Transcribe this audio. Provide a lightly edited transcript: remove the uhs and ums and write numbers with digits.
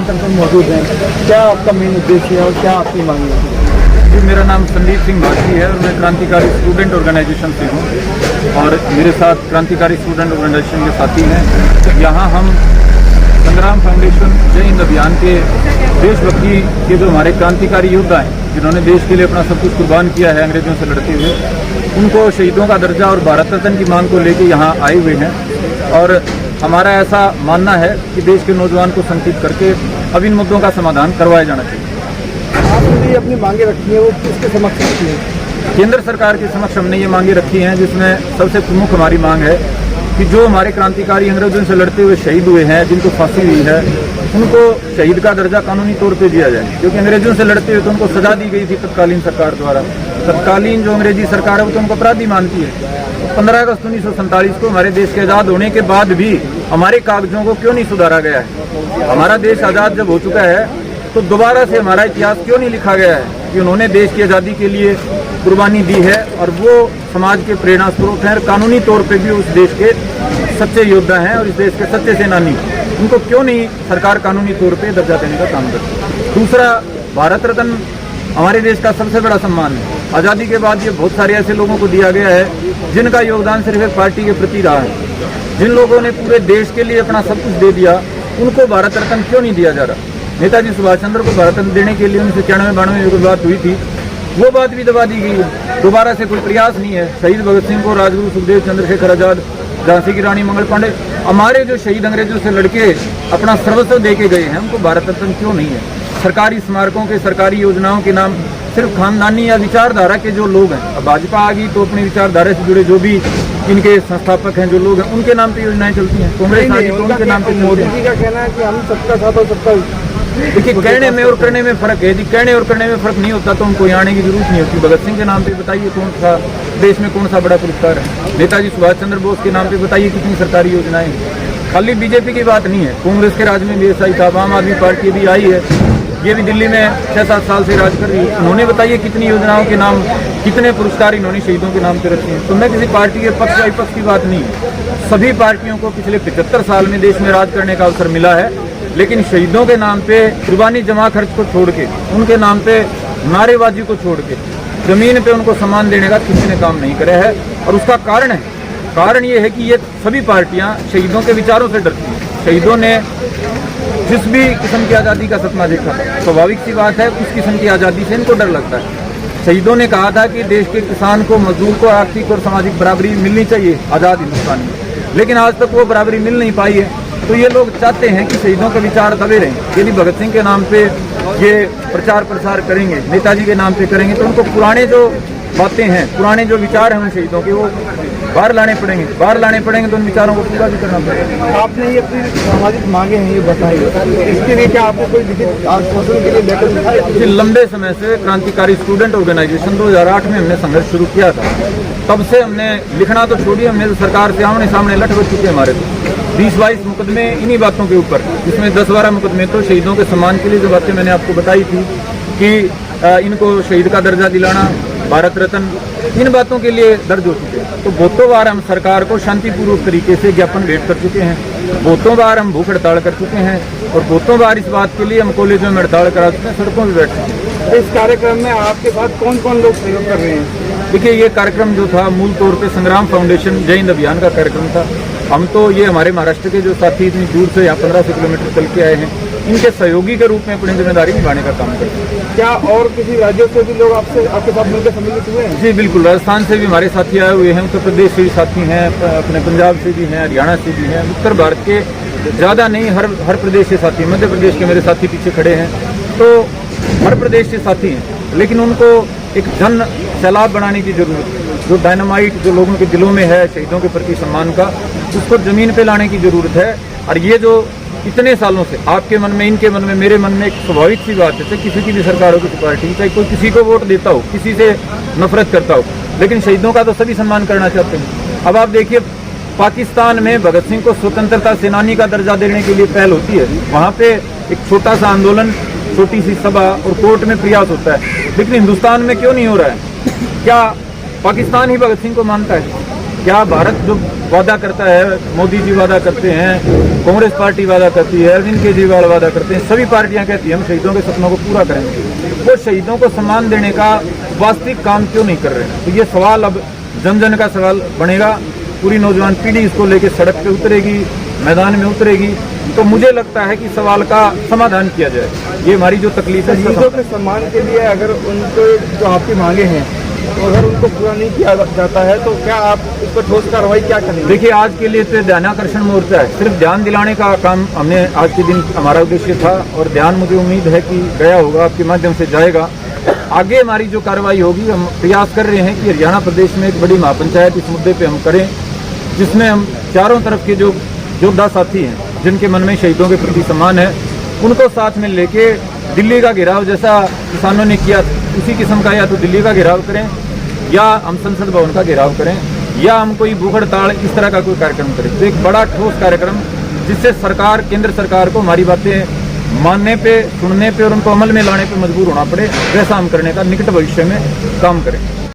Centre पर मौजूद हैं। क्या आपका मेन उद्देश्य है और क्या आपकी मांग है? जी, मेरा नाम संदीप सिंह भाटी है और मैं क्रांतिकारी स्टूडेंट ऑर्गेनाइजेशन से हूँ और मेरे साथ क्रांतिकारी स्टूडेंट ऑर्गेनाइजेशन के साथी हैं। यहाँ हम संग्राम फाउंडेशन जय हिंद अभियान के देशभक्ति के जो हमारे क्रांतिकारी योद्धा हैं, जिन्होंने देश के लिए अपना सब कुछ कुर्बान किया है अंग्रेजों से लड़ते हुए, उनको शहीदों का दर्जा और भारत रत्न की मांग को लेकर यहाँ आए हुए हैं। और हमारा ऐसा मानना है कि देश के नौजवान को संगठित करके अब इन मुद्दों का समाधान करवाया जाना चाहिए। आपने अपनी मांगे रखी है, वो किसके समक्ष रखी है? केंद्र सरकार के समक्ष हमने ये मांगे रखी हैं, जिसमें सबसे प्रमुख हमारी मांग है कि जो हमारे क्रांतिकारी अंग्रेजों से लड़ते हुए शहीद हुए हैं, जिनको फांसी हुई है, उनको शहीद का दर्जा कानूनी तौर पे दिया जाए। क्योंकि अंग्रेजों से लड़ते हुए तो उनको सजा दी गई थी तत्कालीन सरकार द्वारा। तत्कालीन जो अंग्रेजी सरकार है वो तो उनको अपराधी मानती है। 15 अगस्त 1947 को हमारे देश के आज़ाद होने के बाद भी हमारे कागजों को क्यों नहीं सुधारा गया है? हमारा देश आज़ाद जब हो चुका है तो दोबारा से हमारा इतिहास क्यों नहीं लिखा गया है कि उन्होंने देश की आज़ादी के लिए कुर्बानी दी है और वो समाज के प्रेरणा स्रोत हैं और कानूनी तौर पे भी उस देश के सच्चे योद्धा हैं और इस देश के सच्चे सेनानी। उनको क्यों नहीं सरकार कानूनी तौर पे दर्जा देने का काम करती है? दूसरा, भारत रत्न हमारे देश का सबसे बड़ा सम्मान है। आज़ादी के बाद ये बहुत सारे ऐसे लोगों को दिया गया है जिनका योगदान सिर्फ एक पार्टी के प्रति रहा है। जिन लोगों ने पूरे देश के लिए अपना सब कुछ दे दिया, उनको भारत रत्न क्यों नहीं दिया जा रहा? नेताजी सुभाष चंद्र को भारत रत्न देने के लिए 1991-92 में जो बात हुई थी, वो बात भी दबा दी गई है। दोबारा से कोई प्रयास नहीं है। शहीद भगत सिंह को, राजगुरु सुखदेव, चंद्रशेखर आजाद, झांसी की रानी मंगल पांडे, हमारे जो शहीद अंग्रेजों से लड़के अपना सर्वस्व दे के गए हैं, उनको भारत रत्न क्यों नहीं है? सरकारी स्मारकों के, सरकारी योजनाओं के नाम सिर्फ खानदानी या विचारधारा के जो लोग हैं, अब भाजपा आ गई तो अपनी विचारधारा से जुड़े जो भी इनके संस्थापक हैं, जो लोग हैं, उनके नाम पे योजनाएं चलती हैं। कांग्रेस आ गई तो उनके नाम पे। मोदी जी का कहना है कि हम सबका साथ और सबका। देखिए, कहने में और करने में फर्क है। यदि कहने और करने में फर्क नहीं होता तो उनको यहाँ आने की जरूरत नहीं होती। भगत सिंह के नाम पे बताइए कौन सा देश में कौन सा बड़ा पुरस्कार है? नेताजी सुभाष चंद्र बोस के नाम पे बताइए कितनी सरकारी योजनाएं हैं। खाली बीजेपी की बात नहीं है, कांग्रेस के राज में भी ऐसा ही था। आम आदमी पार्टी भी आई है, ये भी दिल्ली में 6-7 साल से राज कर रही है। उन्होंने बताइए कितनी योजनाओं के नाम, कितने पुरस्कार इन्होंने शहीदों के नाम पे रखे हैं। तो मैं किसी पार्टी के पक्ष या विपक्ष की बात नहीं है। सभी पार्टियों को पिछले 75 साल में देश में राज करने का अवसर मिला है, लेकिन शहीदों के नाम पे कुर्बानी जमा खर्च को छोड़ के, उनके नाम पे नारेबाजी को छोड़ के, जमीन पे उनको सम्मान देने का किसी ने काम नहीं करा है। और उसका कारण ये है कि ये सभी पार्टियां शहीदों के विचारों से डरती हैं। शहीदों ने जिस भी किस्म की आज़ादी का सपना देखा, स्वाभाविक सी बात है उस किस्म की आज़ादी से इनको डर लगता है। शहीदों ने कहा था कि देश के किसान को, मजदूर को आर्थिक और सामाजिक बराबरी मिलनी चाहिए आज़ाद हिंदुस्तान में, लेकिन आज तक वो बराबरी मिल नहीं पाई है। तो ये लोग चाहते हैं कि शहीदों के विचार दबे रहें। यदि भगत सिंह के नाम पे ये प्रचार प्रसार करेंगे, नेताजी के नाम पे करेंगे, तो उनको पुराने जो बातें हैं, पुराने जो विचार हैं उन शहीदों के, वो बाहर लाने पड़ेंगे तो उन विचारों को पूरा भी करना पड़ेगा। आपने ये अपनी सामाजिक मांगे हैं ये बताई, इसके लिए क्या आपने कोई लिखित आश्वासन के लिए लेटर लिखा है? लंबे समय से क्रांतिकारी स्टूडेंट ऑर्गेनाइजेशन 2008 में हमने संघर्ष शुरू किया था। तब से हमने लिखना तो छोड़िए, हमने तो सरकार से आमने सामने लठ बच चुके हमारे तो 20-22 मुकदमे इन्हीं बातों के ऊपर, जिसमें 10-12 मुकदमे तो शहीदों के सम्मान के लिए जो बातें मैंने आपको बताई थी कि इनको शहीद का दर्जा दिलाना, भारत रत्न, इन बातों के लिए दर्ज हो चुके हैं। तो बहुतों बार हम सरकार को शांतिपूर्वक तरीके से ज्ञापन भेंट कर चुके हैं, बहुतों बार हम भूख हड़ताल कर चुके हैं और बहुतों बार इस बात के लिए हम कॉलेजों में हड़ताल करा चुके हैं, सड़कों पर बैठ चुके हैं। इस कार्यक्रम में आपके साथ कौन कौन लोग सहयोग कर रहे हैं? देखिए, ये कार्यक्रम जो था मूल तौर पे संग्राम फाउंडेशन जय हिंद अभियान का कार्यक्रम था। हम तो ये हमारे महाराष्ट्र के जो साथी इतनी दूर से यहाँ 1500 किलोमीटर चल के आए हैं, इनके सहयोगी के रूप में अपनी जिम्मेदारी निभाने का काम करते हैं। क्या और किसी राज्यों से भी लोग आपके साथ मिलकर सम्मिलित हुए हैं? जी बिल्कुल, राजस्थान से भी हमारे साथी आए हुए हैं, उत्तर प्रदेश से भी साथी हैं, अपने पंजाब से भी हैं, हरियाणा से भी हैं, उत्तर भारत के ज़्यादा नहीं, हर प्रदेश से साथी। मध्य प्रदेश के मेरे साथी पीछे खड़े हैं, तो हर प्रदेश से साथी हैं। लेकिन उनको एक जन सैलाब बनाने की जरूरत है। जो डायनामाइट जो लोगों के दिलों में है शहीदों के प्रति सम्मान का, उसको जमीन पे लाने की जरूरत है। और ये जो इतने सालों से आपके मन में, इनके मन में, मेरे मन में एक स्वाभाविक सी बात है, किसी की भी सरकार हो, किसी पार्टी, चाहे कोई किसी को वोट देता हो, किसी से नफरत करता हो, लेकिन शहीदों का तो सभी सम्मान करना चाहते हैं। अब आप देखिए, पाकिस्तान में भगत सिंह को स्वतंत्रता सेनानी का दर्जा देने के लिए पहल होती है। वहाँ पे एक छोटा सा आंदोलन, छोटी सी सभा और कोर्ट में प्रयास होता है, लेकिन हिंदुस्तान में क्यों नहीं हो रहा है? क्या पाकिस्तान ही भगत सिंह को मानता है? क्या भारत जो वादा करता है, मोदी जी वादा करते हैं, कांग्रेस पार्टी वादा करती है, अरविंद केजरीवाल वादा करते हैं, सभी पार्टियां कहती हैं हम शहीदों के सपनों को पूरा करेंगे। वो शहीदों को सम्मान देने का वास्तविक काम क्यों नहीं कर रहे हैं? तो ये सवाल अब जन जन का सवाल बनेगा। पूरी नौजवान पीढ़ी इसको लेकर सड़क पे उतरेगी, मैदान में उतरेगी। तो मुझे लगता है कि सवाल का समाधान किया जाए। ये हमारी जो तकलीफ है, शहीदों के सम्मान के लिए अगर उनको जो आपकी मांगे हैं, तो अगर उनको पूरा नहीं किया जाता है तो क्या आप इस पर ठोस कार्रवाई क्या करेंगे? देखिए, आज के लिए तो ध्यानाकर्षण मोर्चा है, सिर्फ ध्यान दिलाने का काम हमने आज के दिन हमारा उद्देश्य था, और ध्यान मुझे उम्मीद है कि गया होगा, आपके माध्यम से जाएगा। आगे हमारी जो कार्रवाई होगी, हम प्रयास कर रहे हैं कि हरियाणा प्रदेश में एक बड़ी महापंचायत इस मुद्दे पे हम करें, जिसमें हम चारों तरफ के जो योद्धा साथी हैं, जिनके मन में शहीदों के प्रति सम्मान है, उनको साथ में लेके दिल्ली का घेराव जैसा किसानों ने किया, उसी किस्म का या तो दिल्ली का घेराव करें, या हम संसद भवन का घेराव करें, या हम कोई भूख हड़ताल इस तरह का कोई कार्यक्रम करें। तो एक बड़ा ठोस कार्यक्रम, जिससे सरकार, केंद्र सरकार को हमारी बातें मानने पे, सुनने पे और उनको अमल में लाने पे मजबूर होना पड़े, वैसा हम करने का निकट भविष्य में काम करें।